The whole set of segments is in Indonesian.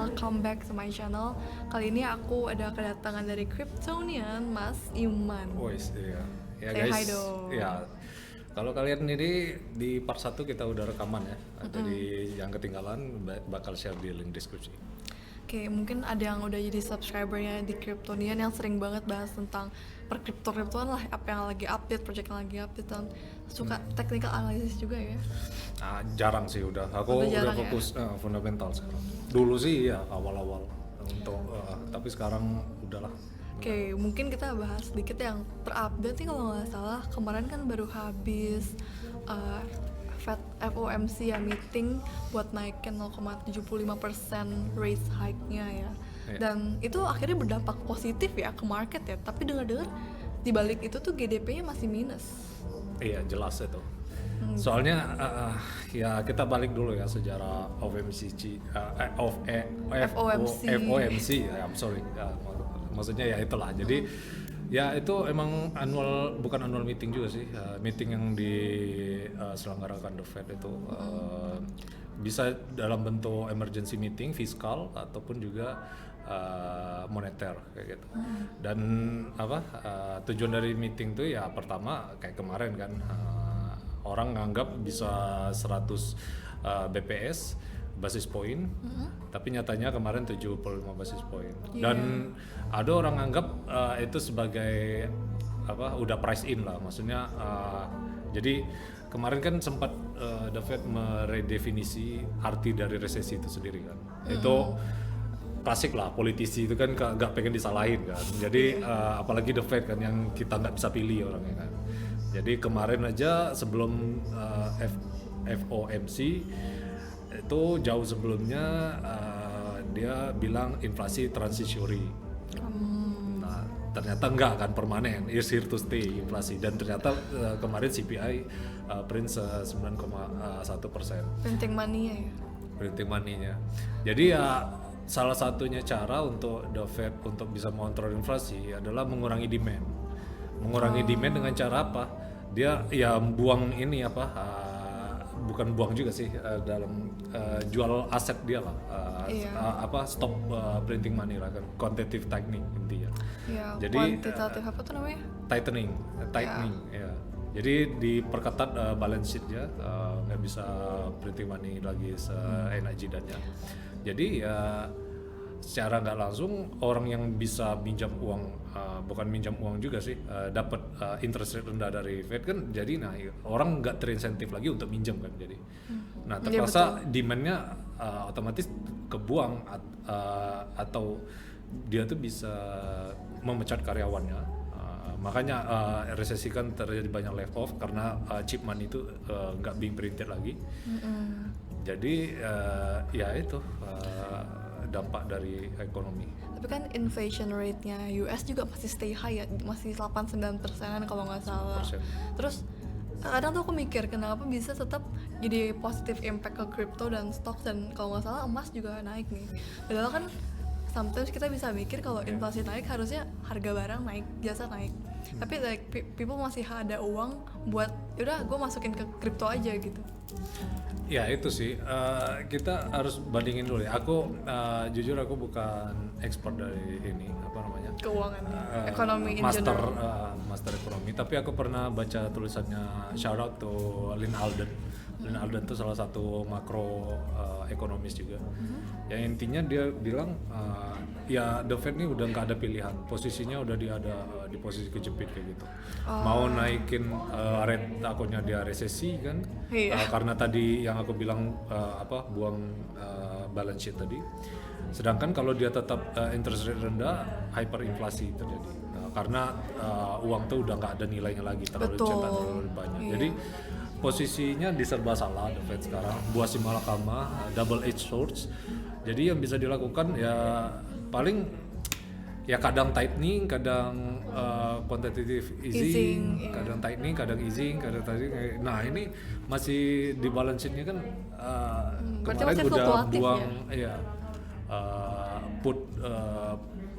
welcome back to my channel. Kali ini aku ada kedatangan dari Kryptonian, Mas Iman. Iya. Ya Say guys, hi dong. ya kalau kalian ini di part 1 kita udah rekaman ya. Jadi yang ketinggalan bakal share di link deskripsi. Oke, mungkin ada yang udah jadi subscribernya di Kryptonian yang sering banget bahas tentang perkriptoan lah, apa yang lagi update, project yang lagi update, dan suka technical analysis juga ya. Jarang sih udah. Aku Udah jarang udah fokus fundamental sekarang. Dulu sih ya awal-awal untuk tapi sekarang udahlah. Oke, mungkin kita bahas sedikit yang terupdate nih, kalau nggak salah kemarin kan baru habis Fed FOMC ya, meeting buat naikin 0,75% rate hike-nya ya. Iya. Dan itu akhirnya berdampak positif ya ke market ya, tapi dengar-dengar di balik itu tuh GDP-nya masih minus. Iya jelas itu. Soalnya ya kita balik dulu ya sejarah FOMC FOMC ya, I'm sorry. Maksudnya ya itulah. Jadi ya itu emang bukan annual meeting juga sih, meeting yang diselenggarakan The Fed itu bisa dalam bentuk emergency meeting fiskal ataupun juga moneter kayak gitu. Dan tujuan dari meeting itu ya pertama kayak kemarin kan, orang nganggap bisa 100 BPS basis point, tapi nyatanya kemarin 75 basis point. Dan ada orang anggap itu sebagai udah price in lah, maksudnya jadi kemarin kan sempat The Fed meredefinisi arti dari resesi itu sendiri kan. Itu klasik lah, politisi itu kan gak pengen disalahin kan. Jadi apalagi The Fed kan yang kita nggak bisa pilih orangnya kan. Jadi kemarin aja sebelum FOMC itu jauh sebelumnya dia bilang inflasi transitory. Nah ternyata enggak kan, permanen, is here to stay inflasi. Dan ternyata kemarin CPI print 9,1%. Printing money-nya ya. Printing money-nya. Jadi ya salah satunya cara untuk The Fed untuk bisa mengontrol inflasi adalah mengurangi demand. Mengurangi demand dengan cara apa? Dia ya buang ini bukan buang juga sih, dalam jual aset dia lah, stop printing money lah kan, quantitative tightening intinya. Iya, Jadi kuantitatif apa tuh namanya? tightening ya. Jadi diperketat balance sheet-nya, nggak bisa printing money lagi seenak jidatnya. Jadi ya secara nggak langsung orang yang bisa minjam uang, bukan minjam uang juga sih, dapat interest rate rendah dari Fed kan, jadi orang nggak terinsentif lagi untuk minjam kan, jadi nah terpaksa demand-nya otomatis kebuang, atau dia tuh bisa memecat karyawannya. Makanya resesi kan terjadi banyak layoff karena cheap money itu nggak being printed lagi. Jadi ya itu dampak dari ekonomi. Tapi kan inflation rate-nya US juga masih stay high ya, masih 8-9%-an kalau nggak salah. Terus kadang tuh aku mikir kenapa bisa tetap jadi positive impact ke crypto dan stocks, dan kalau nggak salah emas juga naik nih. Padahal kan sometimes kita bisa mikir kalau inflasi naik harusnya harga barang naik, jasa naik. Tapi like people masih ada uang buat yaudah gue masukin ke crypto aja gitu. Ya itu sih, kita harus bandingin dulu ya. Aku jujur aku bukan expert dari ini Keuangan, ekonomi in master general. master ekonomi, tapi aku pernah baca tulisannya, shout out to Lynn Alden. Lynn Alden itu salah satu makro ekonomis juga. Yang intinya dia bilang ya The Fed ini udah nggak ada pilihan, posisinya udah di posisi kejepit kayak gitu. Mau naikin rate takutnya dia resesi kan, karena tadi yang aku bilang buang balance sheet tadi. Sedangkan kalau dia tetap interest rate rendah, hyperinflasi terjadi. Karena uang tuh udah nggak ada nilainya lagi, terlalu cetak, terlalu banyak. Jadi posisinya diserba salah The Fed sekarang, buah si malakama, double edged swords. Jadi yang bisa dilakukan ya paling ya kadang tightening, kadang quantitative easing, kadang tightening, kadang easing, kadang tightening. Nah ini masih di balance sheet-nya kan kemarin udah buang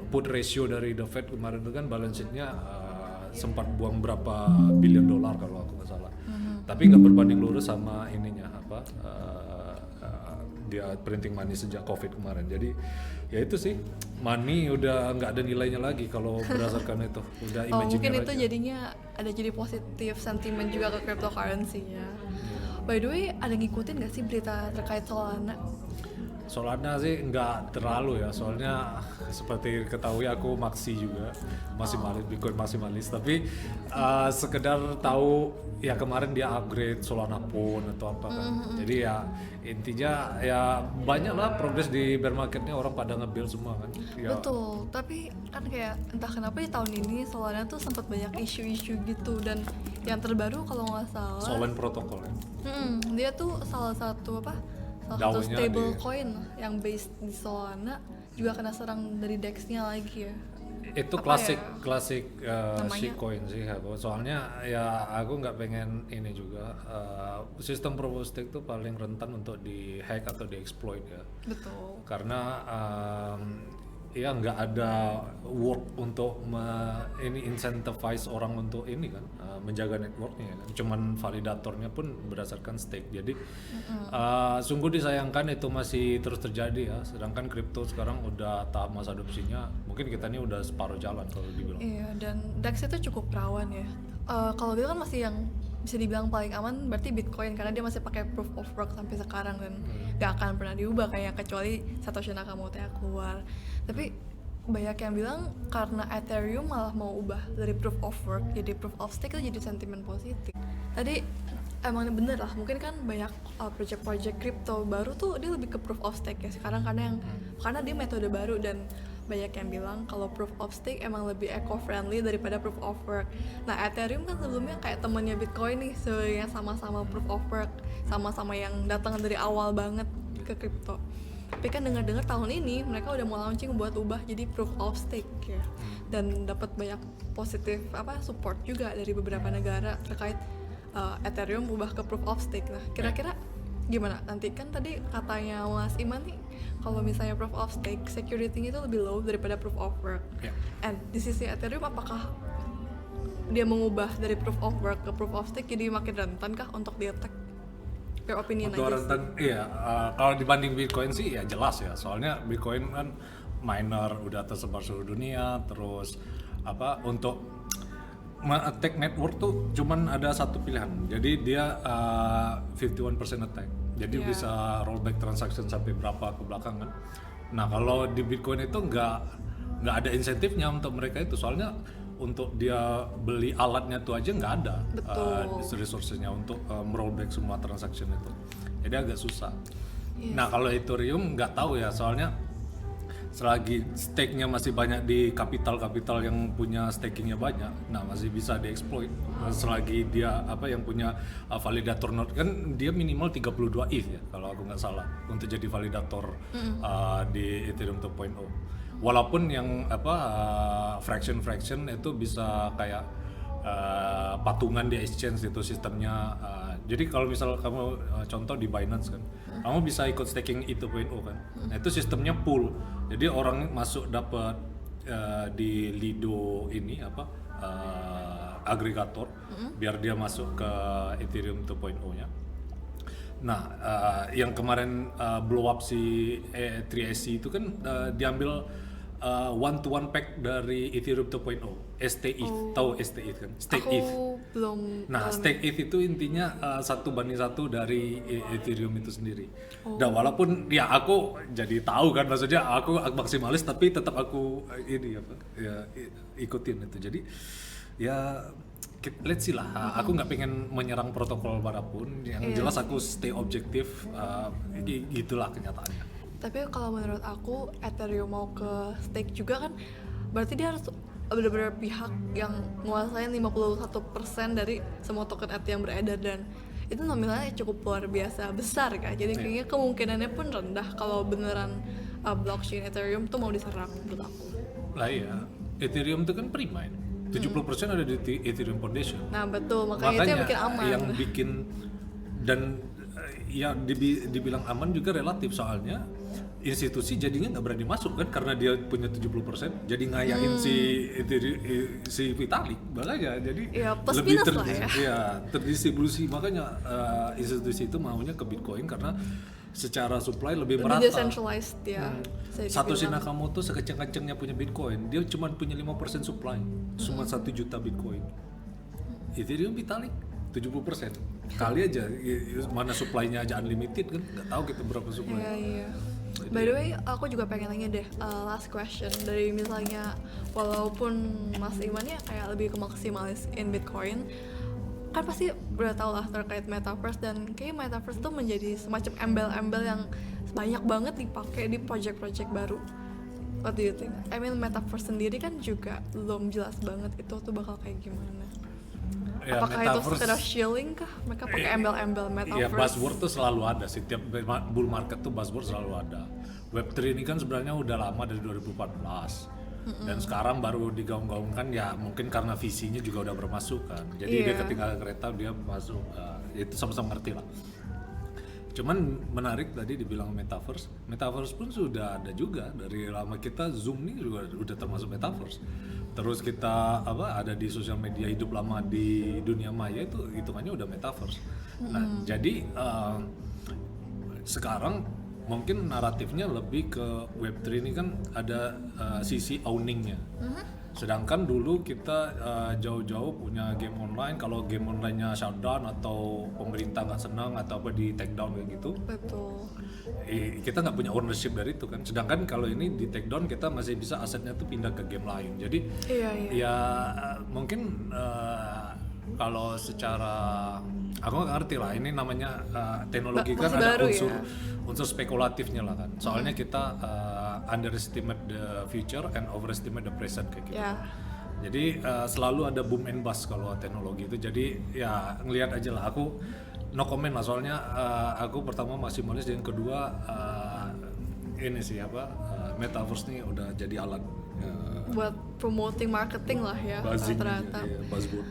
put ratio dari The Fed kemarin itu kan balance sheet-nya sempat buang berapa billion dolar kalau aku nggak salah. Tapi nggak berbanding lurus sama ininya dia printing money sejak COVID kemarin. Jadi ya itu sih, money udah nggak ada nilainya lagi kalau berdasarkan itu, udah imagine mungkin itu aja. jadinya ada jadi positif sentimen juga ke cryptocurrency ya. By the way, ada ngikutin gak sih berita terkait Solana? Solana sih nggak terlalu ya, soalnya seperti ketahui aku maksi juga, maksimalis, Bitcoin maksimalis, tapi sekedar tahu ya kemarin dia upgrade Solana Pond atau apa kan. Jadi ya intinya ya banyak lah progres di bear marketnya, orang pada nge-build semua kan. Ya, Betul, tapi kan kayak entah kenapa di tahun ini Solana tuh sempat banyak isu-isu gitu, dan yang terbaru kalau nggak salah Solana protokol ya. dia tuh salah satu DAO-nya stable di- coin yang based di Solana juga kena serang dari DEX-nya lagi ya. Itu Apa klasik Namanya? shitcoin sih aku. Soalnya ya aku nggak pengen ini juga, sistem proof of stake tuh paling rentan untuk di hack atau di exploit ya. Betul. Karena ya nggak ada work untuk ini incentivize orang untuk ini kan, menjaga networknya kan. Cuman validatornya pun berdasarkan stake. Jadi sungguh disayangkan itu masih terus terjadi ya. Sedangkan kripto sekarang udah tahap masa adopsinya, mungkin kita ini udah separuh jalan kalau dibilang. Iya, dan DEX itu cukup rawan ya. Kalau dia kan masih yang bisa dibilang paling aman berarti Bitcoin, karena dia masih pakai proof of work sampai sekarang dan gak akan pernah diubah kayak, kecuali Satoshi Nakamoto yang keluar. Tapi banyak yang bilang karena Ethereum malah mau ubah dari proof of work jadi proof of stake, itu jadi sentimen positif. Tadi emang bener lah, mungkin kan banyak project-project crypto baru tuh dia lebih ke proof of stake ya sekarang, karena dia metode baru, dan banyak yang bilang kalau proof of stake emang lebih eco-friendly daripada proof of work. Nah, Ethereum kan sebelumnya kayak temennya Bitcoin nih, yang sama-sama proof of work, sama-sama yang datang dari awal banget ke crypto. Tapi kan dengar-dengar tahun ini mereka udah mau launching buat ubah jadi proof of stake ya, dan dapat banyak positif support juga dari beberapa negara terkait Ethereum ubah ke proof of stake. Nah, kira-kira gimana nanti? Kan tadi katanya Mas Iman nih, kalau misalnya proof of stake security-nya itu lebih low daripada proof of work. Ya. And di sisi Ethereum, apakah dia mengubah dari proof of work ke proof of stake jadi makin rentan kah untuk di-attack? Your opinion Untuk aja sih. rentan, iya. Kalau dibanding Bitcoin sih ya jelas ya. Soalnya Bitcoin kan miner udah tersebar seluruh dunia. Terus untuk attack network tuh cuman ada satu pilihan. Jadi dia 51% attack. Jadi Yeah. bisa rollback transaction sampai berapa ke belakang kan. Nah kalau di Bitcoin itu nggak ada insentifnya untuk mereka itu. Soalnya untuk dia beli alatnya tuh aja nggak ada resource-nya untuk merollback semua transaction itu, jadi agak susah. Yes. Nah kalau Ethereum nggak tahu ya, soalnya selagi stake-nya masih banyak di kapital yang punya stakingnya banyak, nah masih bisa dieksploit. Selagi dia yang punya validator node, kan dia minimal 32 ETH ya kalau aku nggak salah untuk jadi validator di Ethereum 2.0. Walaupun yang fraction itu bisa kayak patungan di exchange itu sistemnya. Jadi kalau misal kamu contoh di Binance kan, kamu bisa ikut staking E2.0 kan. Nah itu sistemnya pool. Jadi orang masuk dapat di Lido ini agregator, biar dia masuk ke Ethereum 2.0-nya. Nah, yang kemarin blow up si 3SC itu kan diambil one-to-one pack dari Ethereum 2.0, STETH. Tahu STETH kan? Stake ETH. Belum. Nah, Stake ETH itu intinya 1:1 dari Ethereum itu sendiri. Dan walaupun ya aku jadi tahu kan, maksudnya aku maksimalis tapi tetap aku ikutin itu. Jadi ya let's see lah. Aku nggak pengen menyerang protokol manapun. Yang jelas aku stay objektif. Gitulah kenyataannya. Tapi kalau menurut aku Ethereum mau ke stake juga kan, berarti dia harus benar-benar pihak yang menguasai 51% dari semua token ETH yang beredar, dan itu nominalnya cukup luar biasa besar kan. Jadi kayaknya kemungkinannya pun rendah kalau beneran blockchain Ethereum tuh mau diserang menurut aku. Lah iya, Ethereum itu kan pre-mine. 70% ada di Ethereum Foundation. Nah betul, makanya itu yang bikin aman. Yang bikin dan ya dibilang aman juga relatif, soalnya institusi jadinya nggak berani masuk kan karena dia punya 70%, jadi ngayain si Vitalik makanya jadi Ya, plus lebih minus lah ya. terdistribusi, makanya institusi itu maunya ke Bitcoin karena secara supply lebih Lebih merata. decentralized ya. bisa Satoshi dibilang. Nakamoto sekeceng-kecengnya punya Bitcoin, dia cuma punya 5% supply, cuma 1 juta Bitcoin. Ethereum Vitalik 70%. Kali aja mana supply-nya aja unlimited kan, nggak tahu kita berapa supply. Iya. By the way, aku juga pengen tanya deh, last question dari misalnya, walaupun Mas Iman ya kayak lebih ke maksimalis in Bitcoin, kan pasti udah tau lah terkait metaverse, dan kayak metaverse tuh menjadi semacam embel-embel yang banyak banget dipakai di project-project baru. What do you think? I mean metaverse sendiri kan juga belum jelas banget itu tuh bakal kayak gimana. Ya, Apakah itu metaverse- sekedar shilling kah? Mereka pakai embel-embel metaverse. Iya, buzzword tuh selalu ada sih, tiap bull market tuh buzzword selalu ada. Web3 ini kan sebenarnya udah lama dari 2014. Dan sekarang baru digaung-gaungkan ya mungkin karena visinya juga udah bermasuk kan. Jadi dia Iya. ketinggalan kereta dia masuk, itu sama-sama ngerti lah. Cuman menarik tadi dibilang metaverse pun sudah ada juga dari lama. Kita Zoom nih juga udah termasuk metaverse. Terus kita ada di sosial media hidup lama di dunia maya itu hitungannya udah metaverse. Nah, jadi sekarang mungkin naratifnya lebih ke Web3 ini kan ada sisi owningnya. Sedangkan dulu kita jauh-jauh punya game online, kalau game online-nya shutdown atau pemerintah nggak senang atau apa di take down kayak gitu, Betul. kita nggak punya ownership dari itu kan. Sedangkan kalau ini di take down kita masih bisa asetnya tuh pindah ke game lain. Jadi Iya. ya mungkin kalau secara aku nggak ngerti lah, ini namanya teknologi kan Masih ada baru unsur spekulatifnya lah kan. Soalnya kita underestimate the future and overestimate the present kayak gitu. Ya. Jadi selalu ada boom and bust kalau teknologi itu. Jadi ya ngelihat aja lah. Aku no comment lah, soalnya aku pertama maksimalis, dan kedua ini sih metaverse nih udah jadi alat Buat promoting marketing lah ya buzzing, rata-rata. buzzword.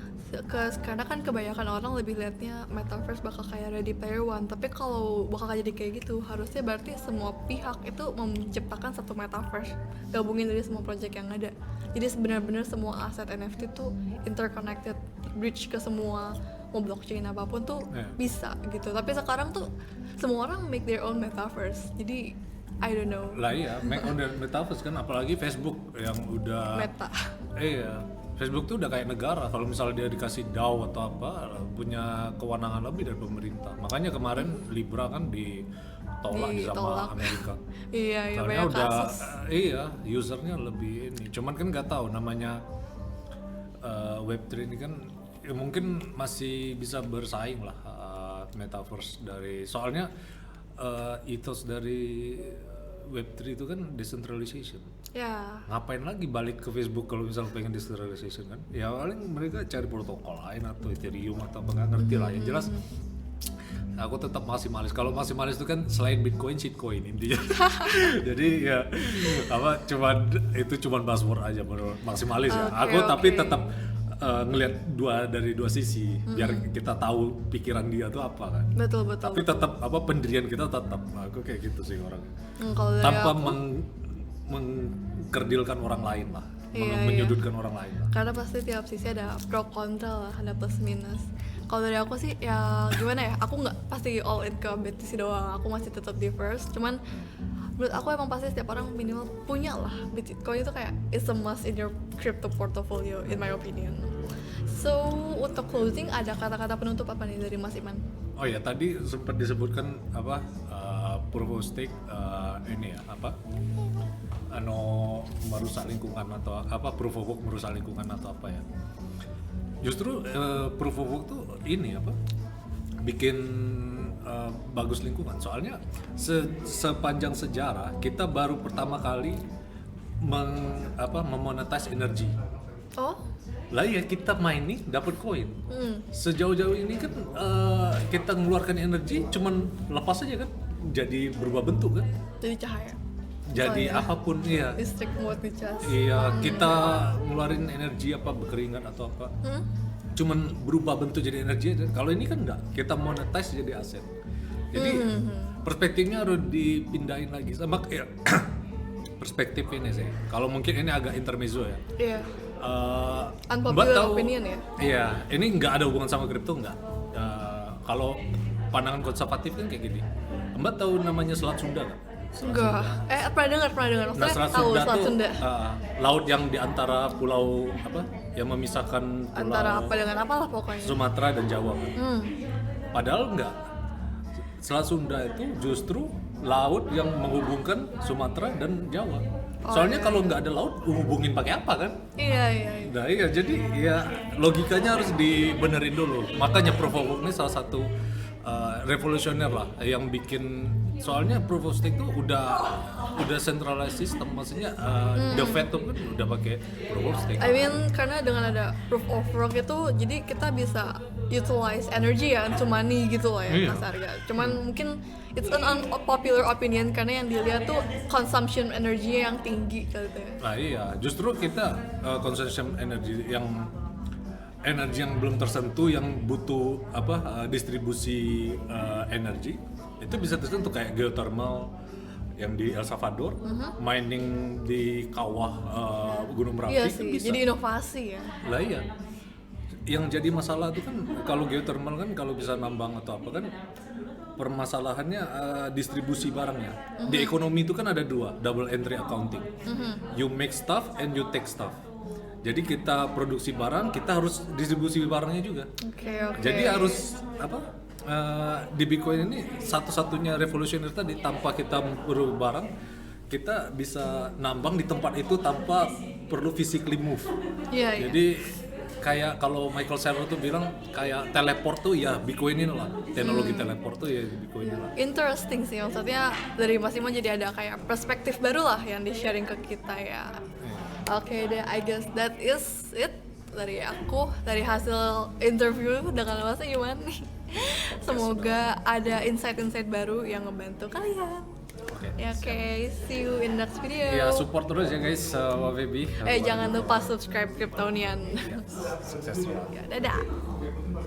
Karena kan kebanyakan orang lebih liatnya metaverse bakal kayak Ready Player One, tapi kalau bakal jadi kayak gitu harusnya berarti semua pihak itu menciptakan satu metaverse, gabungin dari semua project yang ada. Jadi sebenarnya semua aset NFT tuh interconnected, bridge ke semua, mau blockchain apapun tuh bisa gitu. Tapi sekarang tuh semua orang make their own metaverse, jadi I don't know. Lah iya, make on the metaverse kan, apalagi Facebook yang udah Meta. Iya, Facebook tuh udah kayak negara. Kalau misalnya dia dikasih DAO atau apa, punya kewenangan lebih dari pemerintah. Makanya kemarin Libra kan ditolak sama Ditolak. Amerika. Iya, Karena banyak udah kasus. usernya lebih ini. Cuman kan nggak tahu namanya Web3 ini kan ya mungkin masih bisa bersaing lah metaverse dari, soalnya ethos dari Web3 itu kan decentralization. Ya. Ngapain lagi balik ke Facebook kalau misalnya pengen decentralization kan? Ya paling mereka cari protokol lain atau Ethereum atau apa, nggak ngerti lah. Yang jelas aku tetap maksimalis. Kalau maksimalis itu kan selain Bitcoin, shitcoin intinya. Jadi ya cuman buzzword aja menurut maksimalis ya. Oke, Aku tapi oke. tetap ngelihat dari dua sisi biar kita tahu pikiran dia tuh apa kan. Betul. Tapi tetap pendirian kita tetap. Aku kayak gitu sih orangnya. Kalau dari Tanpa aku, mengkerdilkan orang lain lah, Iya, menyudutkan orang lain lah. karena pasti tiap sisi ada pro kontra lah, ada plus minus. Kalau dari aku sih ya gimana ya, aku nggak pasti all in ke BTC doang, aku masih tetap diverse. Cuman menurut aku emang pasti setiap orang minimal punya lah Bitcoin, itu kayak it's a must in your crypto portfolio in my opinion. So untuk closing ada kata-kata penutup apa nih dari Mas Iman? Oh ya, tadi sempat disebutkan proof of stake ini ya merusak lingkungan atau proof of work merusak lingkungan atau apa ya. Justru proof of work tuh ini bikin bagus lingkungan. Soalnya sepanjang sejarah kita baru pertama kali memonetize energi. Oh? Lah ya, kita mining dapat koin. Sejauh-jauh ini kan kita mengeluarkan energi cuman lepas aja kan, jadi berubah bentuk kan, Jadi cahaya. jadi Soalnya apapun ya. listrik buat dicas. Iya, kita ngeluarin energi berkeringat atau apa, cuman berubah bentuk jadi energi aja. Kalau ini kan enggak, kita monetize jadi aset. Jadi perspektifnya harus dipindahin lagi sama kayak perspektif ini sih. Kalau mungkin ini agak intermezzo ya. Iya. Mbak Unpopular tahu, opinion ya. Iya, ini nggak ada hubungan sama kripto nggak. Kalau pandangan konservatif kan kayak gini. Mbak tahu namanya Selat Sunda nggak? Enggak. Pernah dengar. Nah, Maksudnya Selat tahu Sunda Selat tuh Sunda. laut yang di antara pulau apa? Yang memisahkan pulau Antara apa dengan apalah pokoknya. Sumatera dan Jawa kan. Padahal enggak. Selat Sunda itu justru laut yang menghubungkan Sumatera dan Jawa. Soalnya kalau nggak ada laut, hubungin pakai apa kan? Iya. Nah iya, jadi ya logikanya harus dibenerin dulu. Makanya Proof of Work ini salah satu revolusioner lah yang bikin, soalnya Proof of Stake itu udah centralized system, maksudnya the Fed tuh kan udah pakai Proof of Stake. I mean karena dengan ada proof of work itu jadi kita bisa utilize energy ya into money gitu lah ya kasarnya. Cuman mungkin it's an unpopular opinion karena yang dilihat tuh consumption energy yang tinggi gitu ya. Nah iya, justru kita consumption energy yang belum tersentuh, yang butuh distribusi energi itu bisa tersentuh kayak geothermal yang di El Salvador, mining di kawah Gunung Merapi. Iya kan sih, bisa. jadi inovasi ya. Lah iya, yang jadi masalah itu kan kalau geothermal kan kalau bisa nambang atau apa kan permasalahannya distribusi barangnya. Di ekonomi itu kan ada dua, double entry accounting. You make stuff and you take stuff. Jadi kita produksi barang, kita harus distribusi barangnya juga. Oke. Jadi harus di Bitcoin ini satu-satunya revolusioner tadi, tanpa kita perlu barang, kita bisa nambang di tempat itu tanpa perlu physically move. Iya. Jadi kayak kalau Michael Saylor tuh bilang kayak teleport tuh ya Bitcoin ini lah, teknologi teleport tuh ya Bitcoin ini lah. Interesting sih, maksudnya dari Mas Iman jadi ada kayak perspektif baru lah yang di-sharing ke kita ya. Oke deh, I guess that is it dari aku, dari hasil interview dengan Mas Iman nih. Semoga ada insight-insight baru yang ngebantu kalian. Oke, see you in next video. Ya support terus ya guys, Baby. Jangan lupa subscribe Kryptonian. Sukses ya. Ya, dadah.